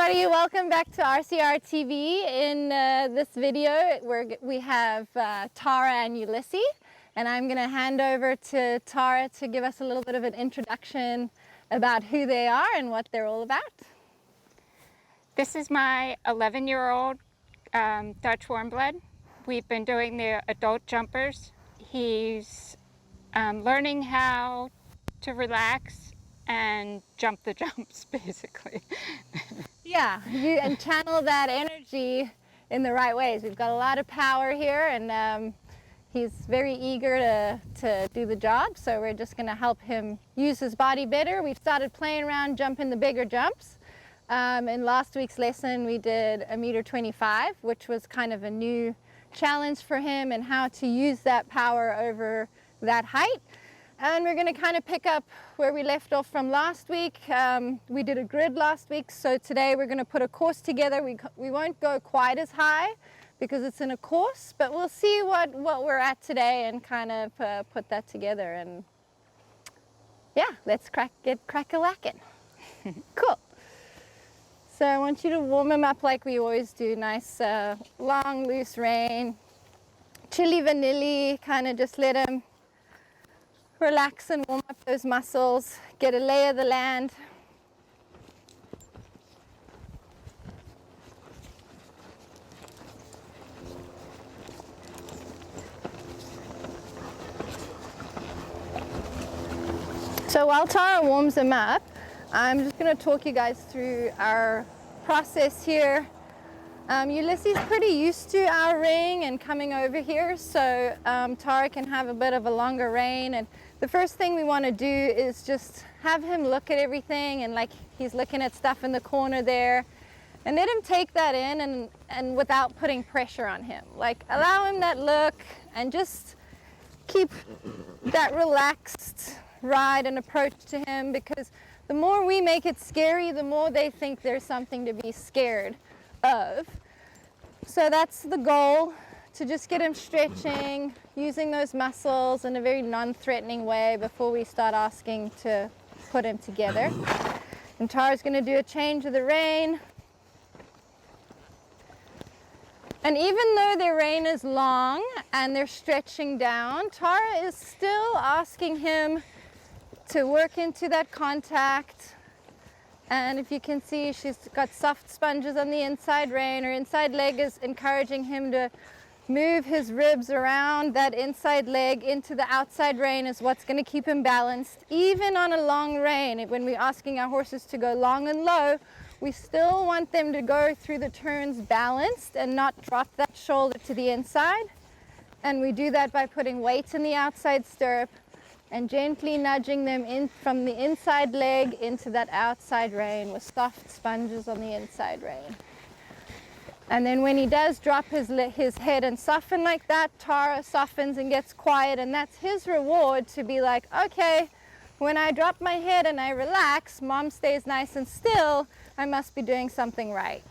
everybody, welcome back to RCR TV. In this video we have Tara and Ulyssee, and I'm going to hand over to Tara to give us a little bit of an introduction about who they are and what they're all about. This is my 11-year-old Dutch warmblood. We've been doing the adult jumpers. He's learning how to relax and jump the jumps, basically. Yeah, and channel that energy in the right ways. We've got a lot of power here, and he's very eager to do the job, so we're just going to help him use his body better. We've started playing around jumping the bigger jumps. In last week's lesson we did 1.25 meters, which was kind of a new challenge for him and how to use that power over that height. And we're going to kind of pick up where we left off from last week. We did a grid last week, so today we're going to put a course together. We won't go quite as high because it's in a course, but we'll see what we're at today and kind of put that together. And yeah, let's get crack-a-lackin'. Cool. So I want you to warm him up like we always do. Nice long loose rein, chili vanilli, kind of just let him relax and warm up those muscles, get a lay of the land. So while Tara warms him up, I'm just going to talk you guys through our process here. Ulyssee's pretty used to our ring and coming over here, so Tara can have a bit of a longer rein. And the first thing we want to do is just have him look at everything, and like he's looking at stuff in the corner there, and let him take that in and without putting pressure on him. Like allow him that look and just keep that relaxed ride and approach to him, because the more we make it scary, the more they think there's something to be scared of. So that's the goal, to just get him stretching, using those muscles in a very non-threatening way before we start asking to put him together. And Tara's going to do a change of the rein. And even though their rein is long and they're stretching down, Tara is still asking him to work into that contact. And if you can see, she's got soft sponges on the inside rein. Her inside leg is encouraging him to move his ribs around that inside leg into the outside rein is what's going to keep him balanced. Even on a long rein, when we're asking our horses to go long and low, we still want them to go through the turns balanced and not drop that shoulder to the inside. And we do that by putting weight in the outside stirrup and gently nudging them in from the inside leg into that outside rein with soft sponges on the inside rein. And then when he does drop his head and soften like that, Tara softens and gets quiet, and that's his reward to be like, okay, when I drop my head and I relax, Mom stays nice and still, I must be doing something right.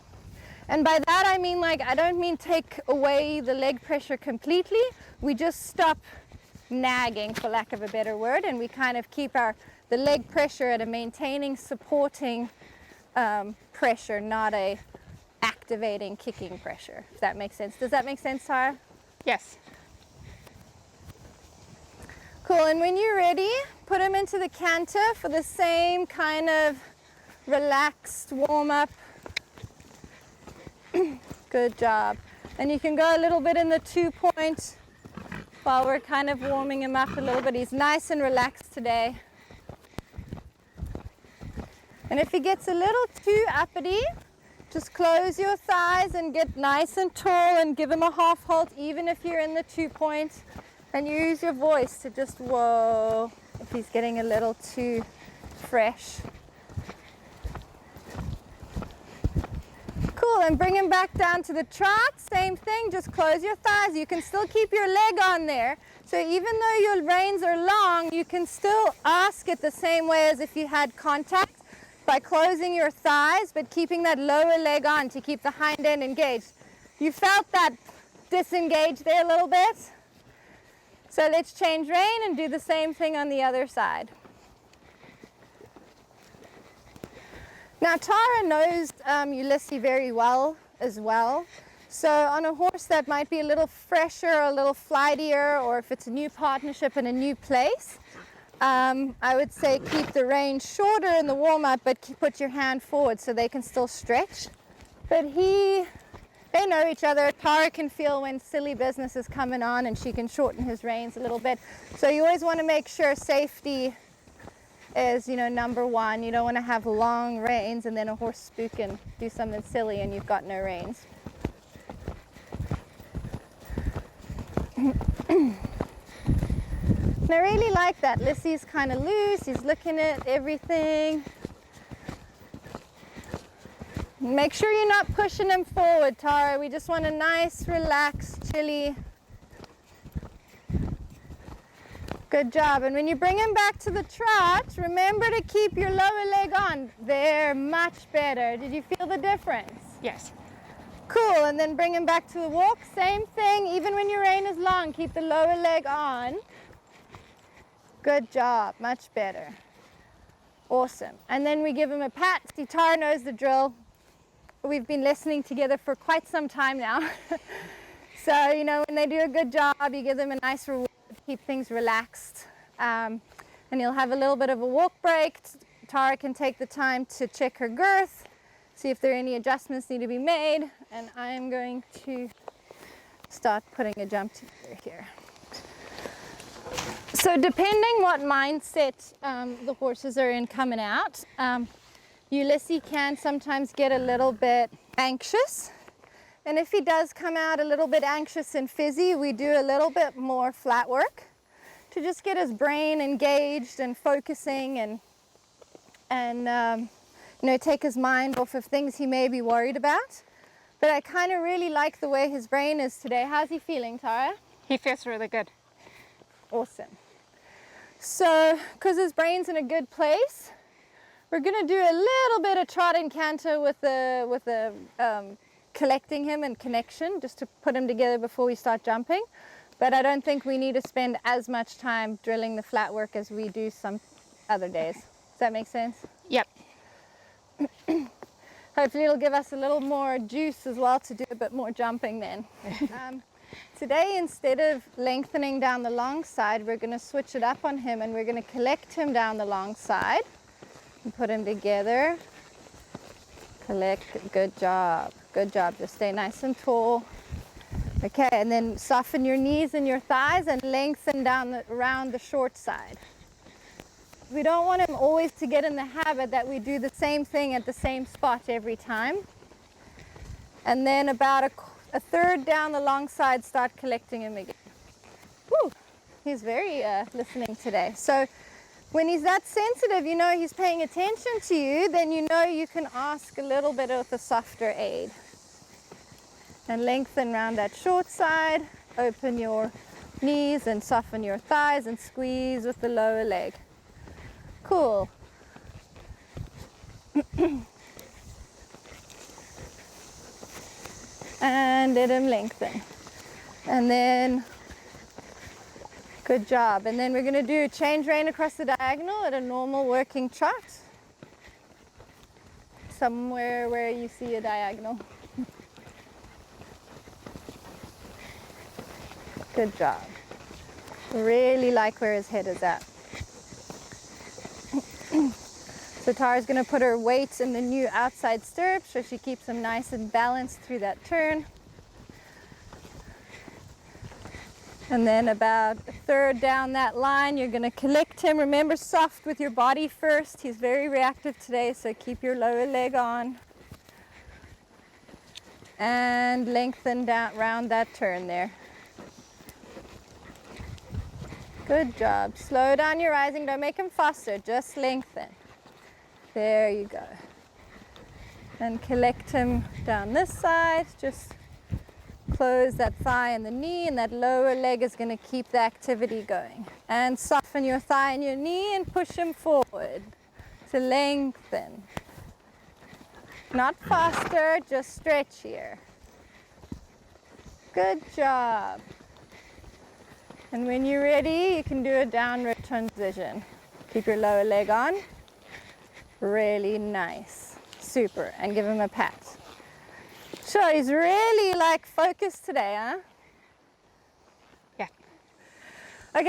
And by that I mean, like, I don't mean take away the leg pressure completely, we just stop nagging, for lack of a better word, and we kind of keep the leg pressure at a maintaining, supporting pressure, not a activating, kicking pressure, if that makes sense. Does that make sense, Tara? Yes. Cool, and when you're ready, put him into the canter for the same kind of relaxed warm-up. Good job. And you can go a little bit in the 2-point while we're kind of warming him up a little bit. He's nice and relaxed today. And if he gets a little too uppity, just close your thighs and get nice and tall and give him a half halt, even if you're in the 2-point. And use your voice to just whoa if he's getting a little too fresh. Cool, and bring him back down to the trot. Same thing, just close your thighs. You can still keep your leg on there. So even though your reins are long, you can still ask it the same way as if you had contact by closing your thighs, but keeping that lower leg on to keep the hind end engaged. You felt that disengage there a little bit? So let's change rein and do the same thing on the other side. Now Tara knows Ulyssee very well as well. So on a horse that might be a little fresher, a little flightier, or if it's a new partnership in a new place, I would say keep the rein shorter in the warm-up, but put your hand forward so they can still stretch. But they know each other. Tara can feel when silly business is coming on, and she can shorten his reins a little bit. So you always want to make sure safety is, number one. You don't want to have long reins and then a horse spook and do something silly and you've got no reins. And I really like that. Lyssee's kind of loose. He's looking at everything. Make sure you're not pushing him forward, Tara. We just want a nice, relaxed, chilly. Good job. And when you bring him back to the trot, remember to keep your lower leg on. There, much better. Did you feel the difference? Yes. Cool. And then bring him back to the walk. Same thing. Even when your rein is long, keep the lower leg on. Good job. Much better. Awesome. And then we give him a pat. See, Tara knows the drill. We've been listening together for quite some time now. So, when they do a good job, you give them a nice reward, keep things relaxed. And you'll have a little bit of a walk break. Tara can take the time to check her girth, see if there are any adjustments need to be made. And I'm going to start putting a jump together here. So depending what mindset the horses are in coming out, Ulyssee can sometimes get a little bit anxious. And if he does come out a little bit anxious and fizzy, we do a little bit more flat work to just get his brain engaged and focusing and take his mind off of things he may be worried about. But I kind of really like the way his brain is today. How's he feeling, Tara? He feels really good. Awesome. So, because his brain's in a good place, we're going to do a little bit of trot and canter with the collecting him and connection, just to put him together before we start jumping. But I don't think we need to spend as much time drilling the flat work as we do some other days. Does that make sense? Yep. Hopefully it'll give us a little more juice as well to do a bit more jumping then. Today, instead of lengthening down the long side, we're going to switch it up on him and we're going to collect him down the long side and put him together. Collect. Good job. Good job. Just stay nice and tall. Okay, and then soften your knees and your thighs and lengthen down around the short side. We don't want him always to get in the habit that we do the same thing at the same spot every time. And then about a third down the long side, start collecting him again. Woo! He's very listening today. So when he's that sensitive, he's paying attention to you, then you can ask a little bit of a softer aid. And lengthen around that short side, open your knees and soften your thighs and squeeze with the lower leg. Cool. And let him lengthen. And then, good job. And then we're going to do change rein across the diagonal at a normal working trot. Somewhere where you see a diagonal. Good job. Really like where his head is at. So Tara's going to put her weight in the new outside stirrup so she keeps him nice and balanced through that turn. And then about a third down that line, you're going to collect him. Remember, soft with your body first. He's very reactive today, so keep your lower leg on. And lengthen down around that turn there. Good job. Slow down your rising. Don't make him faster. Just lengthen. There you go. And collect him down this side. Just close that thigh and the knee, and that lower leg is going to keep the activity going. And soften your thigh and your knee and push him forward to lengthen. Not faster, just stretch here. Good job. And when you're ready, you can do a downward transition. Keep your lower leg on. Really nice. Super. And give him a pat. Sure, he's really like focused today, huh?